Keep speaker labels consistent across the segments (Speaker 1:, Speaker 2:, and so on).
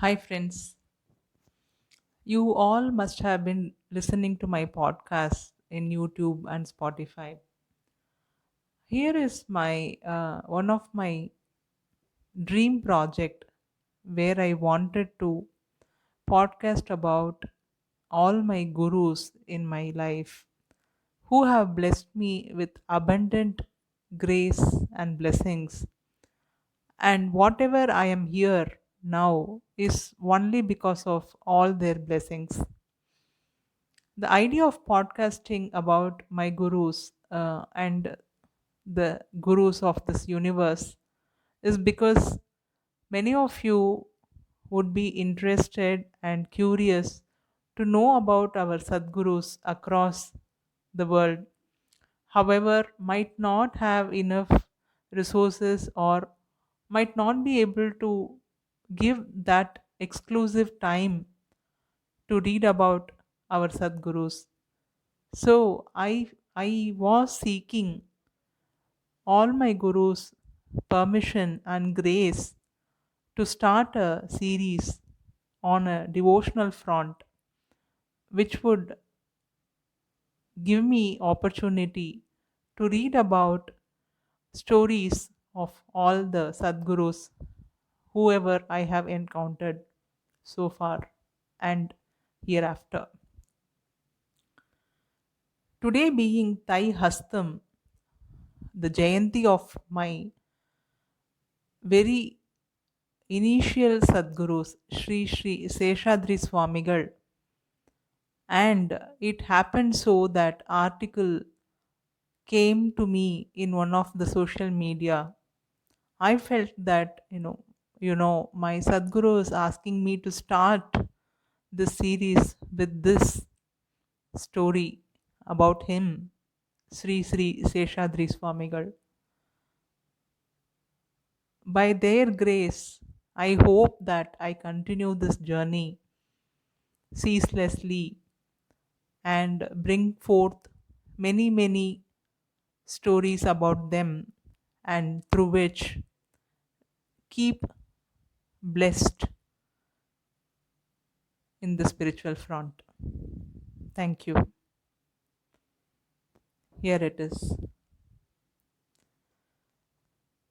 Speaker 1: Hi, friends. You all must have been listening to my podcast in YouTube and Spotify. Here is my one of my dream project where I wanted to podcast about all my gurus in my life who have blessed me with abundant grace and blessings. And whatever I am here now is only because of all their blessings. The idea of podcasting about my gurus and the gurus of this universe is because many of you would be interested and curious to know about our Sadgurus across the world, however, might not have enough resources or might not be able to give that exclusive time to read about our Sadgurus. So I was seeking all my gurus' permission and grace to start a series on a devotional front, which would give me opportunity to read about stories of all the Sadgurus, whoever I have encountered so far and hereafter. Today being Thai Hastam, the Jayanthi of my very initial Sadgurus, Sri Seshadri Swamigal, and it happened so that article came to me in one of the social media. I felt that my Sadguru is asking me to start this series with this story about him, Sri Seshadri Swamigal. By their grace, I hope that I continue this journey ceaselessly and bring forth many stories about them and through which keep blessed in the spiritual front. Thank you. Here it is.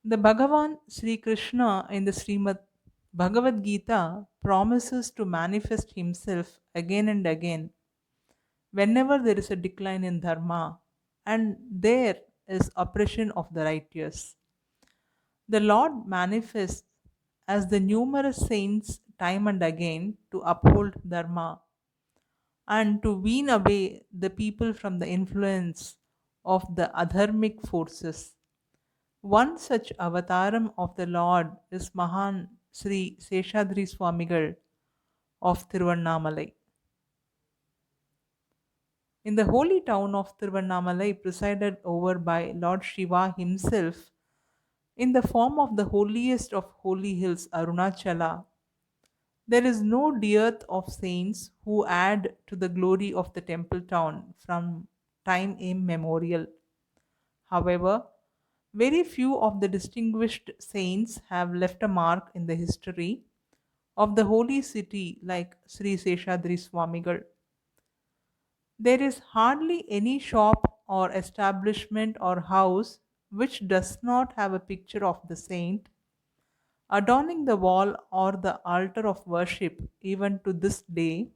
Speaker 1: The Bhagavan Sri Krishna in the Srimad Bhagavad Gita promises to manifest himself again and again whenever there is a decline in dharma and there is oppression of the righteous. The Lord manifests as the numerous saints time and again to uphold dharma and to wean away the people from the influence of the adharmic forces. One such avataram of the Lord is Mahan Sri Seshadri Swamigal of Tiruvannamalai. In the holy town of Tiruvannamalai, presided over by Lord Shiva himself, in the form of the holiest of holy hills, Arunachala, there is no dearth of saints who add to the glory of the temple town from time immemorial. However, very few of the distinguished saints have left a mark in the history of the holy city like Sri Seshadri Swamigal. There is hardly any shop or establishment or house which does not have a picture of the saint adorning the wall or the altar of worship even to this day,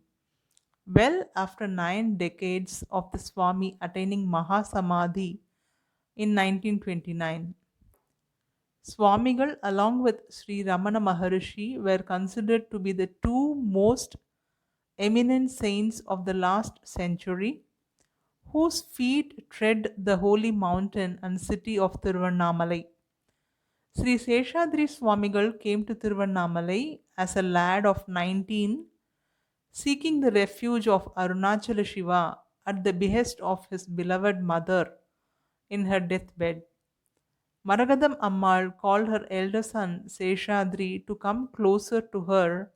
Speaker 1: well after 9 decades of the Swami attaining Mahasamadhi in 1929. Swamigal, along with Sri Ramana Maharishi, were considered to be the two most eminent saints of the last century, whose feet tread the holy mountain and city of Tiruvannamalai. Sri Seshadri Swamigal came to Tiruvannamalai as a lad of 19, seeking the refuge of Arunachala Shiva at the behest of his beloved mother in her deathbed. Maragadam Ammal called her elder son Seshadri to come closer to her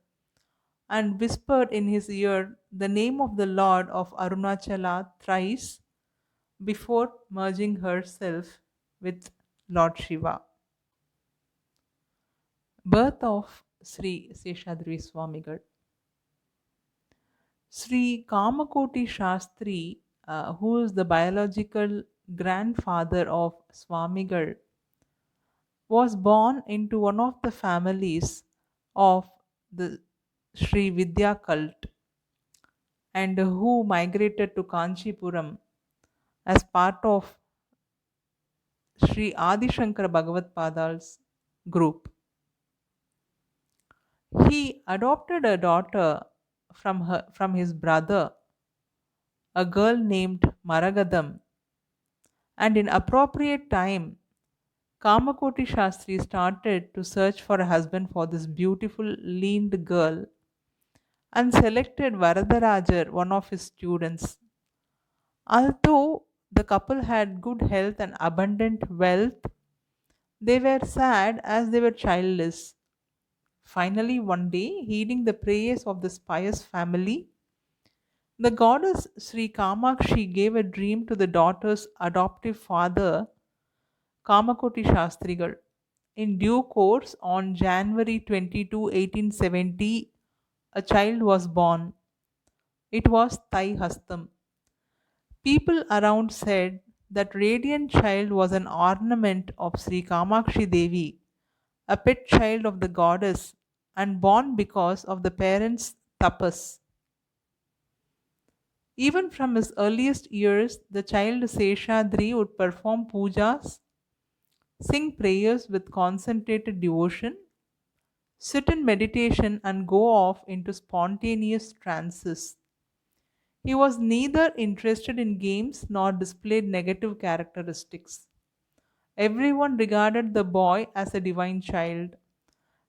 Speaker 1: and whispered in his ear the name of the Lord of Arunachala thrice before merging herself with Lord Shiva. Birth of Sri Seshadri Swamigal. Sri Kamakoti Shastri, who is the biological grandfather of Swamigal, was born into one of the families of the Sri Vidya cult and who migrated to Kanchipuram as part of Sri Adi Shankara Bhagavad Padal's group. He adopted a daughter from his brother, a girl named Maragadam, and in appropriate time, Kamakoti Shastri started to search for a husband for this beautiful leaned girl and selected Varadarajar, one of his students. Although the couple had good health and abundant wealth, they were sad as they were childless. Finally, one day, heeding the prayers of this pious family, the goddess Sri Kamakshi gave a dream to the daughter's adoptive father, Kamakoti Shastrigal. In due course, on January 22, 1870, a child was born. It was Thai Hastam. People around said that radiant child was an ornament of Sri Kamakshi Devi, a pet child of the goddess, and born because of the parents' tapas. Even from his earliest years, the child Seshadri would perform pujas, sing prayers with concentrated devotion, sit in meditation, and go off into spontaneous trances. He was neither interested in games nor displayed negative characteristics. Everyone regarded the boy as a divine child.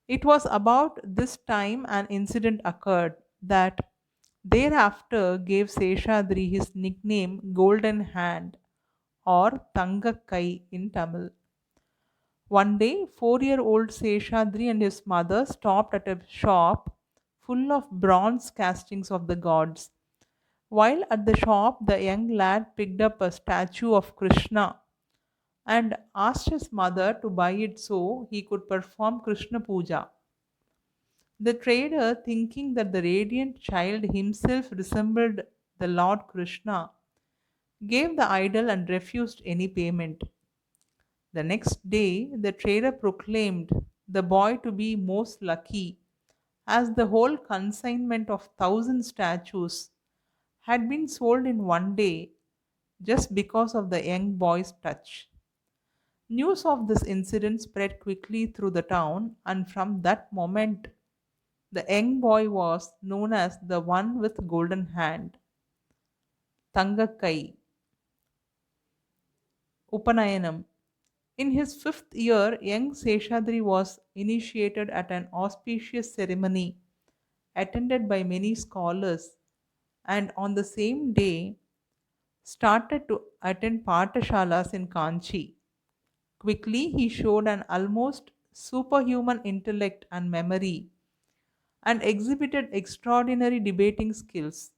Speaker 1: It was about this time an incident occurred that thereafter gave Seshadri his nickname Golden Hand or Tangakkai in Tamil. One day, 4-year-old Seshadri and his mother stopped at a shop full of bronze castings of the gods. While at the shop, the young lad picked up a statue of Krishna and asked his mother to buy it so he could perform Krishna Puja. The trader, thinking that the radiant child himself resembled the Lord Krishna, gave the idol and refused any payment. The next day, the trader proclaimed the boy to be most lucky, as the whole consignment of 1,000 statues had been sold in one day just because of the young boy's touch. News of this incident spread quickly through the town, and from that moment, the young boy was known as the one with golden hand, Tangakkai. Upanayanam. In his 5th year, young Seshadri was initiated at an auspicious ceremony attended by many scholars, and on the same day started to attend Patashalas in Kanchi. Quickly, he showed an almost superhuman intellect and memory and exhibited extraordinary debating skills.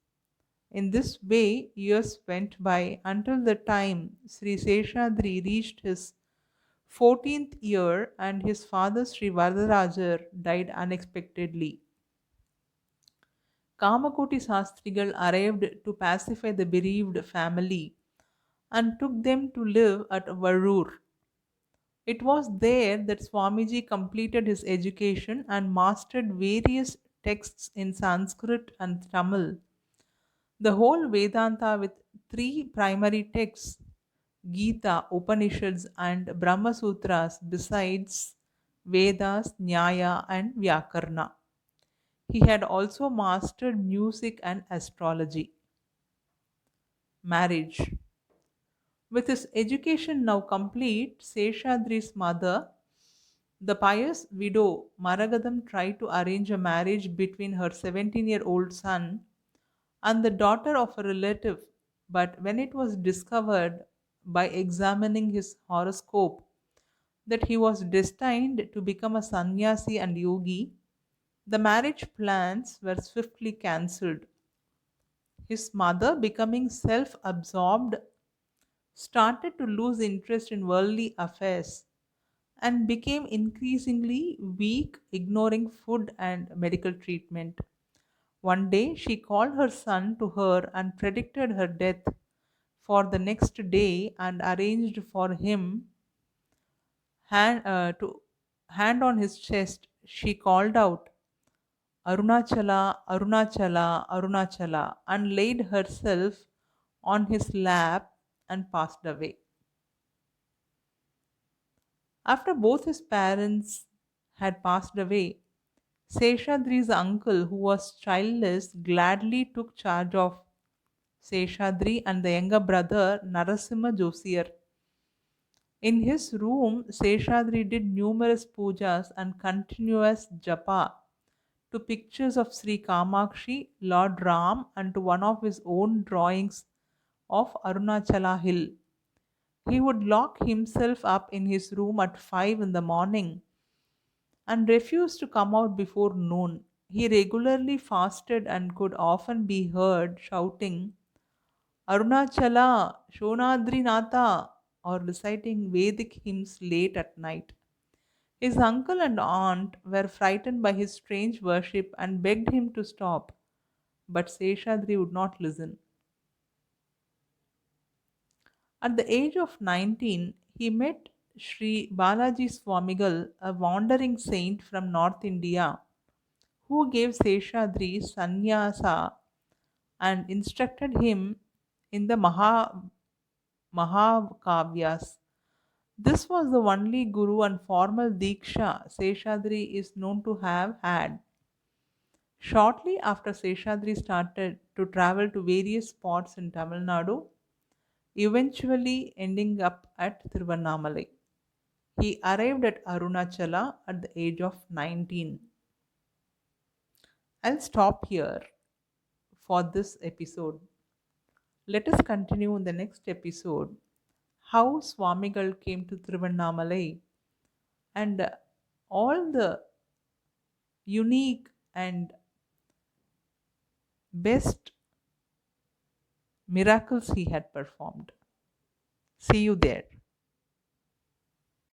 Speaker 1: In this way, years went by until the time Sri Seshadri reached his 14th year and his father Sri Varadarajar died unexpectedly. Kamakoti Sastrigal arrived to pacify the bereaved family and took them to live at Varur. It was there that Swamiji completed his education and mastered various texts in Sanskrit and Tamil. The whole Vedanta with three primary texts Gita, Upanishads, and Brahma Sutras, besides Vedas, Nyaya, and Vyakarna. He had also mastered music and astrology. Marriage. With his education now complete, Seshadri's mother, the pious widow Maragadam, tried to arrange a marriage between her 17-year-old son and the daughter of a relative, but when it was discovered by examining his horoscope that he was destined to become a sannyasi and yogi, the marriage plans were swiftly cancelled. His mother, becoming self absorbed, started to lose interest in worldly affairs and became increasingly weak, ignoring food and medical treatment. One day, she called her son to her and predicted her death for the next day and arranged for him to hand on his chest. She called out, Arunachala, Arunachala, Arunachala, and laid herself on his lap and passed away. After both his parents had passed away, Seshadri's uncle, who was childless, gladly took charge of Seshadri and the younger brother Narasimha Josiar. In his room, Seshadri did numerous pujas and continuous japa to pictures of Sri Kamakshi, Lord Ram, and to one of his own drawings of Arunachala Hill. He would lock himself up in his room at 5 in the morning and refused to come out before noon. He regularly fasted and could often be heard shouting, Arunachala, Shonadri Nata, or reciting Vedic hymns late at night. His uncle and aunt were frightened by his strange worship and begged him to stop, but Seshadri would not listen. At the age of 19, he met Sri Balaji Swamigal, a wandering saint from North India, who gave Seshadri sannyasa and instructed him in the Mahakavyas. This was the only guru and formal diksha Seshadri is known to have had. Shortly after Seshadri started to travel to various spots in Tamil Nadu, eventually ending up at Tiruvannamalai. He arrived at Arunachala at the age of 19. I'll stop here for this episode. Let us continue in the next episode how Swamigal came to Tiruvannamalai and all the unique and best miracles he had performed. See you there.